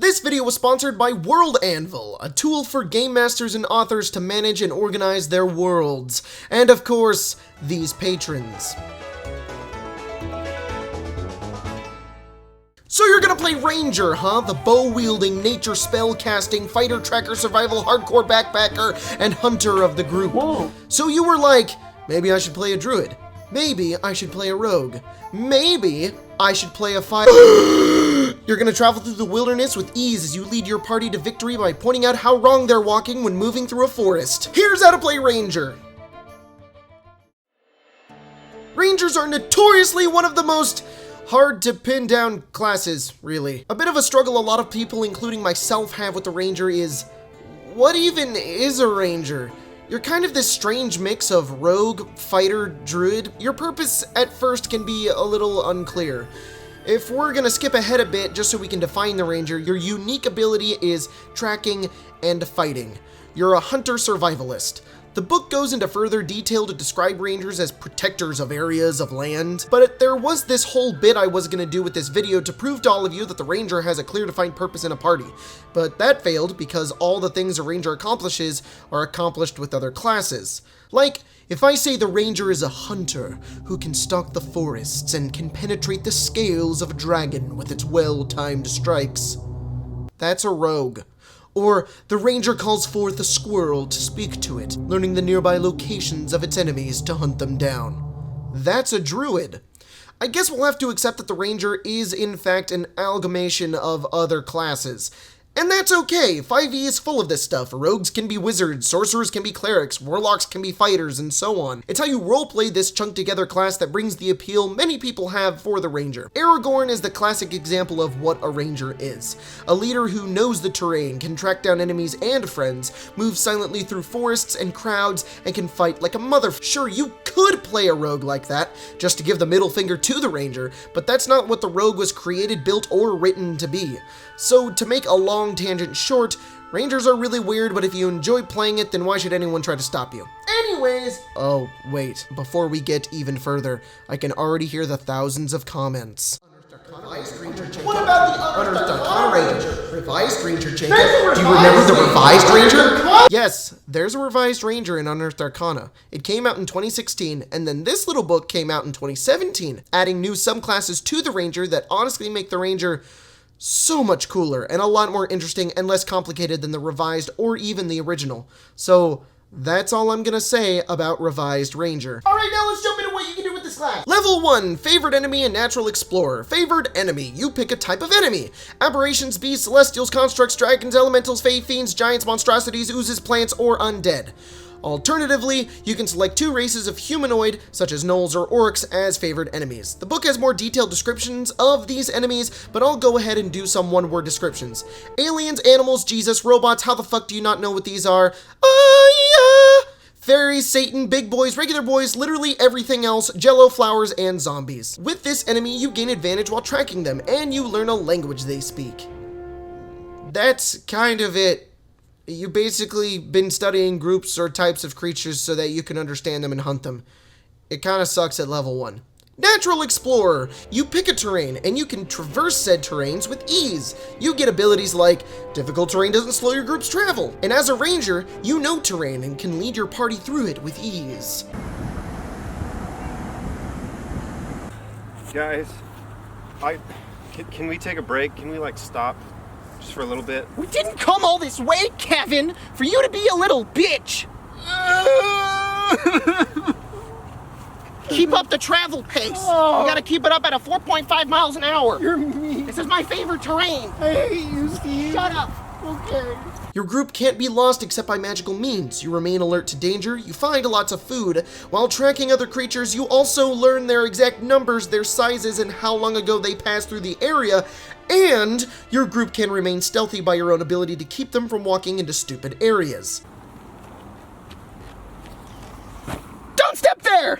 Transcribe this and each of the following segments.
This video was sponsored by World Anvil, a tool for game masters and authors to manage and organize their worlds. And of course, these patrons. So you're gonna play Ranger, huh? The bow-wielding, nature spell-casting, fighter tracker, survival, hardcore backpacker, and hunter of the group. Whoa. So you were like, maybe I should play a druid. Maybe I should play a rogue. Maybe I should play a fighter. You're gonna travel through the wilderness with ease as you lead your party to victory by pointing out how wrong they're walking when moving through a forest. Here's how to play Ranger. Rangers are notoriously one of the most hard to pin down classes, really. A bit of a struggle a lot of people, including myself, have with the Ranger is, what even is a Ranger? You're kind of this strange mix of rogue, fighter, druid. Your purpose at first can be a little unclear. If we're gonna skip ahead a bit just so we can define the Ranger, your unique ability is tracking and fighting. You're a hunter survivalist. The book goes into further detail to describe Rangers as protectors of areas of land, but there was this whole bit I was gonna do with this video to prove to all of you that the Ranger has a clear defined purpose in a party, but that failed because all the things a Ranger accomplishes are accomplished with other classes. Like, if I say the Ranger is a hunter who can stalk the forests and can penetrate the scales of a dragon with its well-timed strikes, that's a rogue. Or, the Ranger calls forth a squirrel to speak to it, learning the nearby locations of its enemies to hunt them down. That's a druid. I guess we'll have to accept that the Ranger is, in fact, an amalgamation of other classes. And that's okay, 5e is full of this stuff. Rogues can be wizards, sorcerers can be clerics, warlocks can be fighters, and so on. It's how you roleplay this chunked together class that brings the appeal many people have for the Ranger. Aragorn is the classic example of what a Ranger is. A leader who knows the terrain, can track down enemies and friends, move silently through forests and crowds, and can fight like a mother. Sure, you could play a rogue like that, just to give the middle finger to the Ranger, but that's not what the rogue was created, built, or written to be. So, to make a long tangent short, Rangers are really weird, but if you enjoy playing it, then why should anyone try to stop you? Anyways! Oh, wait. Before we get even further, I can already hear the thousands of comments. What about the Unearthed Arcana Ranger? Revised Ranger, Jacob. Do you remember the Revised Ranger? Yes, there's a Revised Ranger in Unearthed Arcana. It came out in 2016, and then this little book came out in 2017, adding new subclasses to the Ranger that honestly make the Ranger so much cooler and a lot more interesting and less complicated than the revised or even the original. So that's all I'm gonna say about Revised Ranger. Alright, now let's jump into what you can do with this class. Level 1, Favored Enemy and Natural Explorer. Favored Enemy, you pick a type of enemy. Aberrations, beasts, celestials, constructs, dragons, elementals, fae, fiends, giants, monstrosities, oozes, plants, or undead. Alternatively, you can select 2 races of humanoid, such as gnolls or orcs, as favored enemies. The book has more detailed descriptions of these enemies, but I'll go ahead and do some one-word descriptions. Aliens, animals, Jesus, robots, how the fuck do you not know what these are? Fairies, Satan, big boys, regular boys, literally everything else, jello, flowers, and zombies. With this enemy, you gain advantage while tracking them, and you learn a language they speak. That's kind of it. You've basically been studying groups or types of creatures so that you can understand them and hunt them. It kind of sucks at level 1. Natural Explorer. You pick a terrain, and you can traverse said terrains with ease. You get abilities like, difficult terrain doesn't slow your group's travel. And as a Ranger, you know terrain and can lead your party through it with ease. Guys, can we take a break? Can we, like, stop? Just for a little bit. We didn't come all this way, Kevin, for you to be a little bitch. Keep up the travel pace. You gotta keep it up at a 4.5 miles an hour. You're mean. This is my favorite terrain. I hate you, Steve. Shut up. Okay. Your group can't be lost except by magical means. You remain alert to danger, you find lots of food. While tracking other creatures, you also learn their exact numbers, their sizes, and how long ago they passed through the area, and your group can remain stealthy by your own ability to keep them from walking into stupid areas. Don't step there!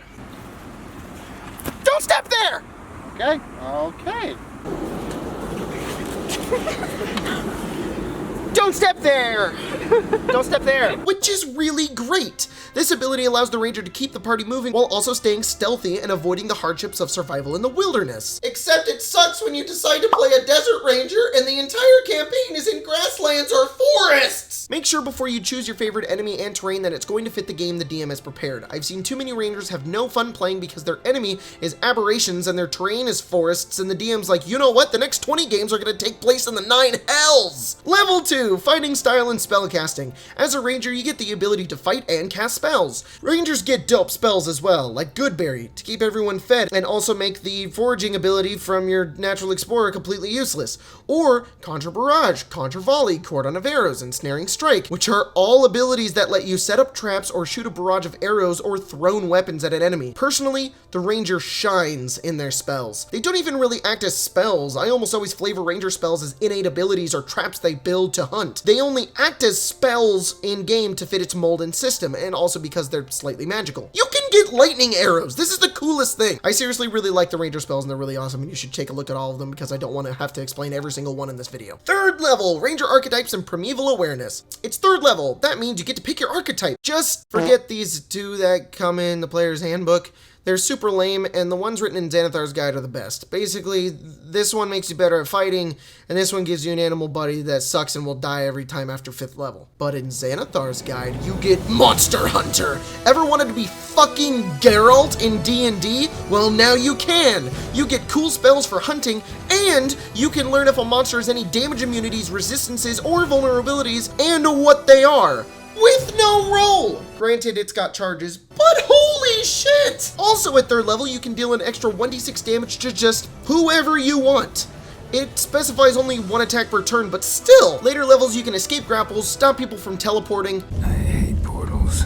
Don't step there! Okay. Okay. Don't step there! Don't step there! Which is really great. This ability allows the ranger to keep the party moving while also staying stealthy and avoiding the hardships of survival in the wilderness. Except it sucks when you decide to play a desert ranger and the entire campaign is in grasslands or forests. Make sure before you choose your favorite enemy and terrain that it's going to fit the game the DM has prepared. I've seen too many rangers have no fun playing because their enemy is aberrations and their terrain is forests, and the DM's like, you know what, the next 20 games are going to take place in the 9 hells! Level 2, Fighting Style and Spellcasting. As a ranger, you get the ability to fight and cast spells. Rangers get dope spells as well, like Goodberry, to keep everyone fed, and also make the foraging ability from your Natural Explorer completely useless. Or Conjure Barrage, Conjure Volley, Cordon of Arrows, and Snaring Strike, which are all abilities that let you set up traps or shoot a barrage of arrows or thrown weapons at an enemy. Personally, the ranger shines in their spells. They don't even really act as spells. I almost always flavor ranger spells as innate abilities or traps they build to hunt. They only act as spells in-game to fit its mold and system, and also because they're slightly magical. You can get lightning arrows. This is the coolest thing. I seriously really like the ranger spells, and they're really awesome, and you should take a look at all of them because I don't want to have to explain every single one in this video. Third level, Ranger Archetypes and Primeval Awareness. It's third level. That means you get to pick your archetype. Just forget these two that come in the player's handbook. They're super lame, and the ones written in Xanathar's Guide are the best. Basically, this one makes you better at fighting, and this one gives you an animal buddy that sucks and will die every time after 5th level. But in Xanathar's Guide, you get Monster Hunter. Ever wanted to be fucking Geralt in D&D? Well, now you can. You get cool spells for hunting, and you can learn if a monster has any damage immunities, resistances, or vulnerabilities, and what they are. With no roll! Granted, it's got charges, but holy shit! Also at 3rd level, you can deal an extra 1d6 damage to just whoever you want. It specifies only 1 attack per turn, but still! Later levels, you can escape grapples, stop people from teleporting, I hate portals.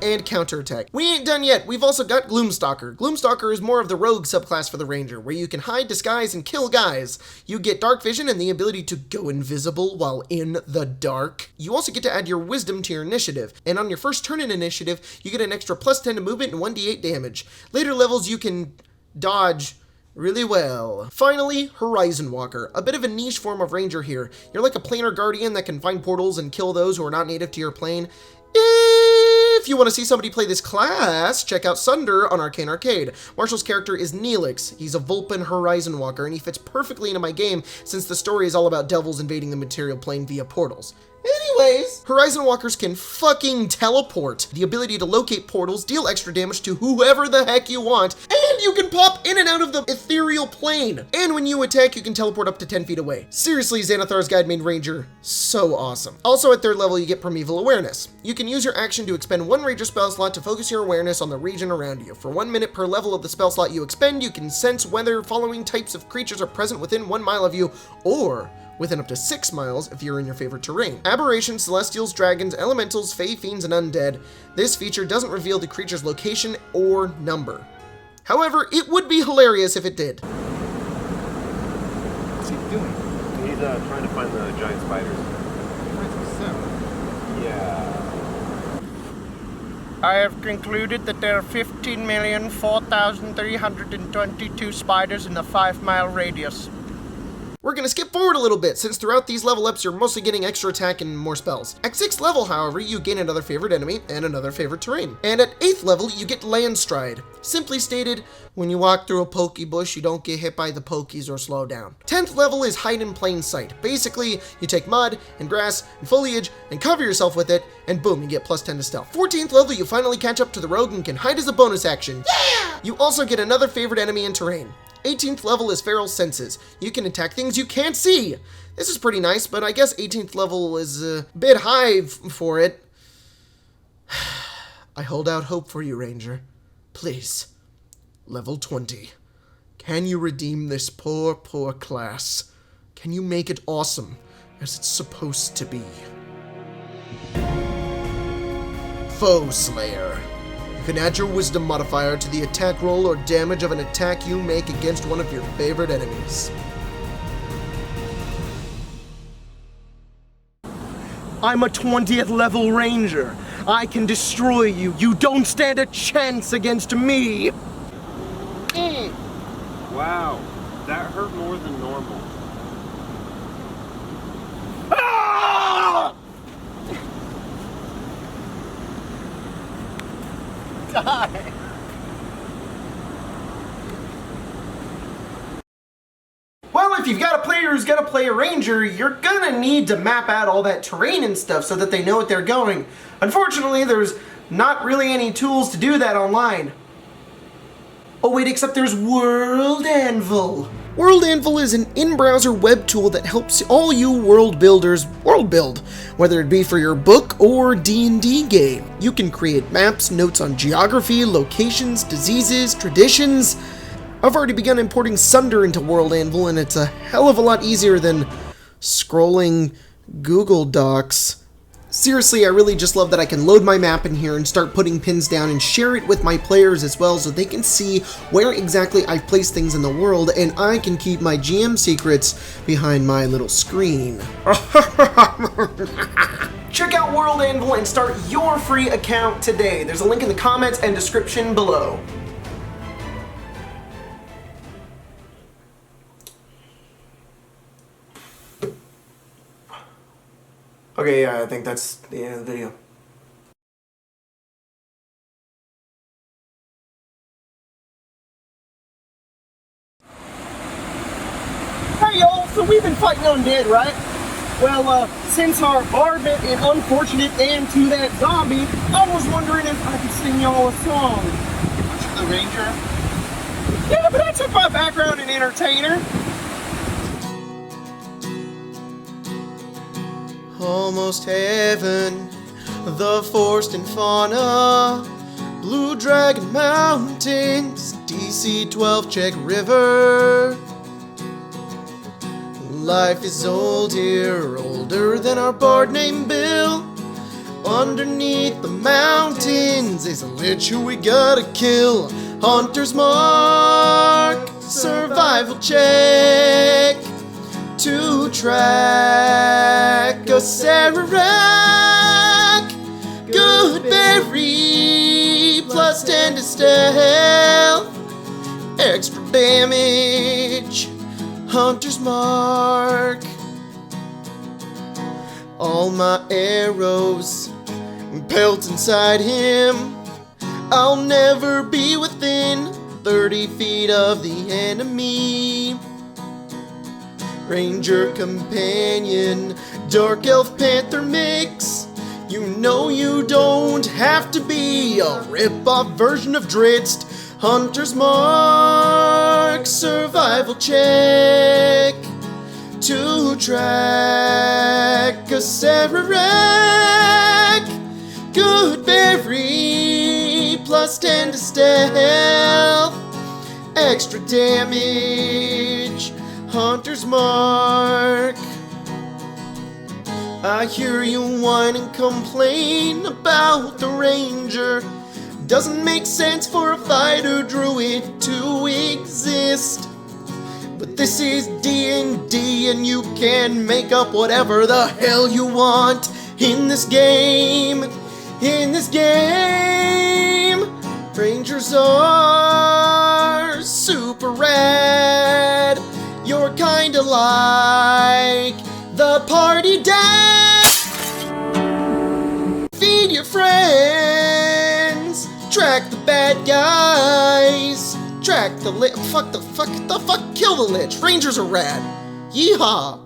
and counterattack. We ain't done yet. We've also got Gloomstalker. Gloomstalker is more of the rogue subclass for the ranger, where you can hide, disguise, and kill guys. You get dark vision and the ability to go invisible while in the dark. You also get to add your wisdom to your initiative, and on your first turn in initiative, you get an extra +10 to movement and 1d8 damage. Later levels, you can dodge really well. Finally, Horizon Walker, a bit of a niche form of ranger here. You're like a planar guardian that can find portals and kill those who are not native to your plane. If you want to see somebody play this class, check out Sunder on Arcane Arcade. Marshall's character is Neelix. He's a Vulpin Horizon Walker, and he fits perfectly into my game since the story is all about devils invading the material plane via portals. Anyways, Horizon Walkers can fucking teleport. The ability to locate portals, deal extra damage to whoever the heck you want, and you can pop in and out of the ethereal plane. And when you attack, you can teleport up to 10 feet away. Seriously, Xanathar's Guide made Ranger so awesome. Also at 3rd level, you get Primeval Awareness. You can use your action to expend 1 Ranger spell slot to focus your awareness on the region around you. For 1 minute per level of the spell slot you expend, you can sense whether following types of creatures are present within 1 mile of you, or within up to 6 miles if you're in your favorite terrain. Aberrations, celestials, dragons, elementals, fae, fiends, and undead. This feature doesn't reveal the creature's location or number. However, it would be hilarious if it did. What's he doing? He's trying to find the giant spiders. Yeah. I have concluded that there are 15,004,322 spiders in a 5-mile radius. We're gonna skip forward a little bit, since throughout these level ups you're mostly getting extra attack and more spells. At 6th level, however, you gain another favorite enemy and another favorite terrain. And at 8th level, you get Landstride. Simply stated, when you walk through a pokey bush, you don't get hit by the pokies or slow down. 10th level is Hide in Plain Sight. Basically, you take mud and grass and foliage and cover yourself with it, and boom, you get +10 to stealth. 14th level, you finally catch up to the rogue and can hide as a bonus action. Yeah! You also get another favorite enemy and terrain. 18th level is Feral Senses. You can attack things you can't see. This is pretty nice, but I guess 18th level is a bit high for it. I hold out hope for you, Ranger. Please. Level 20. Can you redeem this poor, poor class? Can you make it awesome, as it's supposed to be? Foe Slayer. You can add your wisdom modifier to the attack roll or damage of an attack you make against one of your favorite enemies. I'm a 20th level ranger. I can destroy you. You don't stand a chance against me. Wow, that hurt more than normal. Ah! die. Well, if you've got a player who's gonna play a ranger, you're gonna need to map out all that terrain and stuff so that they know what they're going. Unfortunately, there's not really any tools to do that online. Oh wait, except there's World Anvil. World Anvil is an in-browser web tool that helps all you world builders world build, whether it be for your book or D&D game. You can create maps, notes on geography, locations, diseases, traditions. I've already begun importing Sunder into World Anvil, and it's a hell of a lot easier than scrolling Google Docs. Seriously, I really just love that I can load my map in here and start putting pins down and share it with my players as well so they can see where exactly I've placed things in the world, and I can keep my GM secrets behind my little screen. Check out World Anvil and start your free account today. There's a link in the comments and description below. Okay, yeah, I think that's the end of the video. Hey y'all, so we've been fighting undead, right? Well, since our barbit and unfortunate end to that zombie, I was wondering if I could sing y'all a song. The ranger? Yeah, but I took my background in entertainer. Almost heaven, the forest and fauna, Blue Dragon Mountains, DC 12 Check River. Life is old here, older than our bard named Bill. Underneath the mountains is a lich who we gotta kill. Hunter's mark, survival check. To track a Sararak, good berry, plus 10 to stealth, extra damage, Hunter's mark. All my arrows pelt inside him. I'll never be within 30 feet of the enemy. Ranger companion, dark elf panther mix. You know you don't have to be a rip-off version of Dritzt. Hunter's mark, survival check. To track a Sararak, good berry, plus 10 to stealth, extra damage, Hunter's mark. I hear you whine and complain about the ranger. Doesn't make sense for a fighter druid to exist. But this is D&D and you can make up whatever the hell you want in this game. In this game, rangers are super rad. You're kinda like the party dad. Feed your friends. Track the bad guys. Track the lich. Fuck, kill the lich. Rangers are rad. Yeehaw.